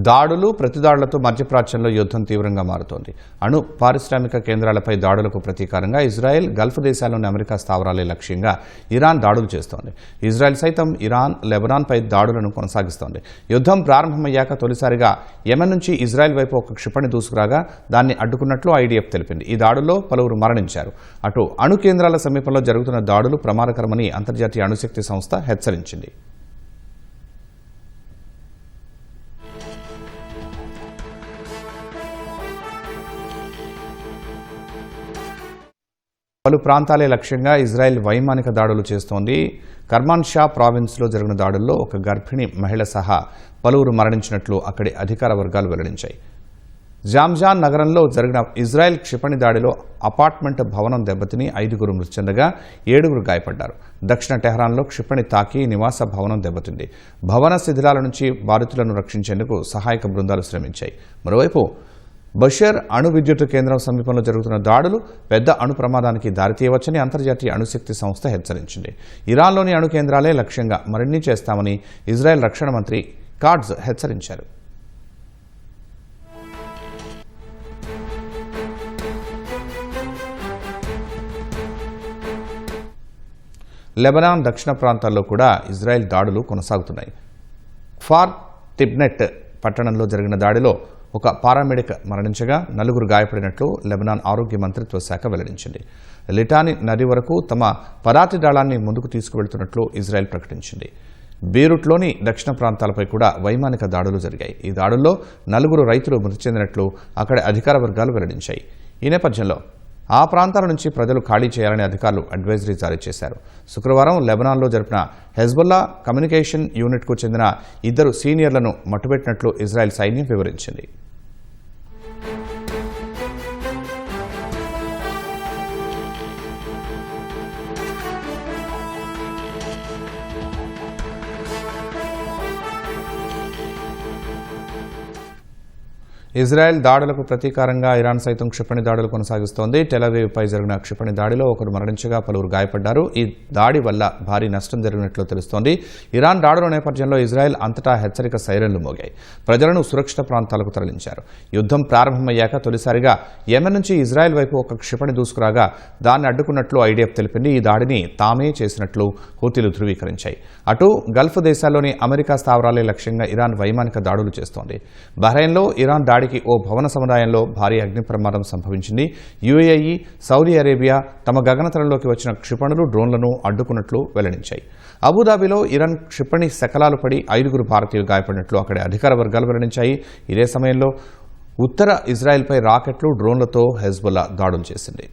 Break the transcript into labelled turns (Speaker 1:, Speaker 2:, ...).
Speaker 1: దాడులు ప్రతిదాడులతో మధ్యప్రాచ్యంలో యుద్ధం తీవ్రంగా మారుతోంది. అణు పారిశ్రామిక కేంద్రాలపై దాడులకు ప్రతీకారంగా ఇజ్రాయెల్, గల్ఫ్ దేశాల్లోని అమెరికా స్థావరాలే లక్ష్యంగా ఇరాన్ దాడులు చేస్తోంది. ఇజ్రాయెల్ సైతం ఇరాన్, లెబనాన్పై దాడులను కొనసాగిస్తోంది. యుద్ధం ప్రారంభమయ్యాక తొలిసారిగా యెమెన్ నుంచి ఇజ్రాయెల్ వైపు ఒక క్షిపణి దూసుకురాగా దాన్ని అడ్డుకున్నట్లు ఐడిఎఫ్ తెలిపింది. ఈ దాడుల్లో పలువురు మరణించారు. అటు అణు కేంద్రాల సమీపంలో జరుగుతున్న దాడులు ప్రమాదకరమని అంతర్జాతీయ అణుశక్తి సంస్థ హెచ్చరించింది. పలు ప్రాంతాలే లక్ష్యంగా ఇజ్రాయెల్ వైమానిక దాడులు చేస్తోంది. కర్మాన్షా ప్రావిన్స్లో జరిగిన దాడుల్లో ఒక గర్భిణీ మహిళ సహా పలువురు మరణించినట్లు అక్కడి అధికార వర్గాలు వెల్లడించాయి. జామ్జాన్ నగరంలో జరిగిన ఇజ్రాయెల్ క్షిపణి దాడిలో అపార్ట్మెంట్ భవనం దెబ్బతిని 5గురు మృతి చెందగా 7గురు గాయపడ్డారు. దక్షిణ టెహరాన్లో క్షిపణి తాకి నివాస భవనం దెబ్బతింది. భవన శిథిలాల నుంచి బాధితులను రక్షించేందుకు సహాయక బృందాలు శ్రమించాయి. మరోవైపు బషర్ అణు విద్యుత్ కేంద్రం సమీపంలో జరుగుతున్న దాడులు పెద్ద అణు ప్రమాదానికి దారితీయవచ్చని అంతర్జాతీయ అణుశక్తి సంస్థ హెచ్చరించింది. ఇరాన్లోని అణు కేంద్రాలే లక్ష్యంగా మరిన్ని చేస్తామని ఇజ్రాయెల్ రక్షణ మంత్రి కాట్జ్ హెచ్చరించారు. లెబనాన్ దక్షిణ ప్రాంతాల్లో కూడా ఇజ్రాయెల్ దాడులు కొనసాగుతున్నాయి. ఫార్ తిబ్నెట్ పట్టణంలో జరిగిన దాడిలో ఒక పారామెడిక్ మరణించగా 4గురు గాయపడినట్లు లెబనాన్ ఆరోగ్య మంత్రిత్వ శాఖ వెల్లడించింది. లిటాని నది వరకు తమ పదాతి దళాన్ని ముందుకు తీసుకువెళ్తున్నట్లు ఇజ్రాయెల్ ప్రకటించింది. బీరూట్లోని దక్షిణ ప్రాంతాలపై కూడా వైమానిక దాడులు జరిగాయి. ఈ దాడుల్లో 4గురు రైతులు మృతి చెందినట్లు అక్కడి అధికార వర్గాలు వెల్లడించాయి. ఈ నేపథ్యంలో ఆ ప్రాంతాల నుంచి ప్రజలు ఖాళీ చేయాలని అధికారులు అడ్వైజరీ జారీ చేశారు. శుక్రవారం లెబనాన్లో జరిపిన హెజ్బుల్లా కమ్యూనికేషన్ యూనిట్కు చెందిన 2 సీనియర్లను మట్టుబెట్టినట్లు ఇజ్రాయెల్ సైన్యం వివరించింది. ఇజ్రాయెల్ దాడులకు ప్రతీకారంగా ఇరాన్ సైతం క్షిపణి దాడులు కొనసాగిస్తోంది. టెలవీవ్పై జరిగిన క్షిపణి దాడిలో ఒకరు మరణించగా పలువురు గాయపడ్డారు. ఈ దాడి వల్ల భారీ నష్టం జరిగినట్లు తెలుస్తోంది. ఇరాన్ దాడుల నేపథ్యంలో ఇజ్రాయెల్ అంతటా హెచ్చరిక సైరన్లు మోగాయి. ప్రజలను సురక్షిత ప్రాంతాలకు తరలించారు. యుద్ధం ప్రారంభమయ్యాక తొలిసారిగా యెమెన్ నుంచి ఇజ్రాయెల్ వైపు ఒక క్షిపణి దూసుకురాగా దాన్ని అడ్డుకున్నట్లు ఐడిఎఫ్ తెలిపింది. ఈ దాడిని తామే చేసినట్లు హూతీలు ధృవీకరించాయి. అటు గల్ఫ్ దేశాల్లోని అమెరికా స్థావరాలే లక్ష్యంగా ఇరాన్ వైమానిక దాడులు చేస్తోంది. బహ్రెయిన్లో ఇరాన్ దాడికి ఓ భవన సముదాయంలో భారీ అగ్ని ప్రమాదం సంభవించింది. యుఏఈ, సౌదీ అరేబియా తమ గగనతలంలోకి వచ్చిన క్షిపణులు, డ్రోన్లను అడ్డుకున్నట్లు వెల్లడించాయి. అబుదాబిలో ఇరాన్ క్షిపణి శకలాలు పడి 5గురు భారతీయులు గాయపడినట్లు అక్కడి అధికార వర్గాలు వెల్లడించాయి. ఇదే సమయంలో ఉత్తర ఇజ్రాయెల్పై రాకెట్లు, డ్రోన్లతో హెజ్బుల్లా దాడులు చేసింది.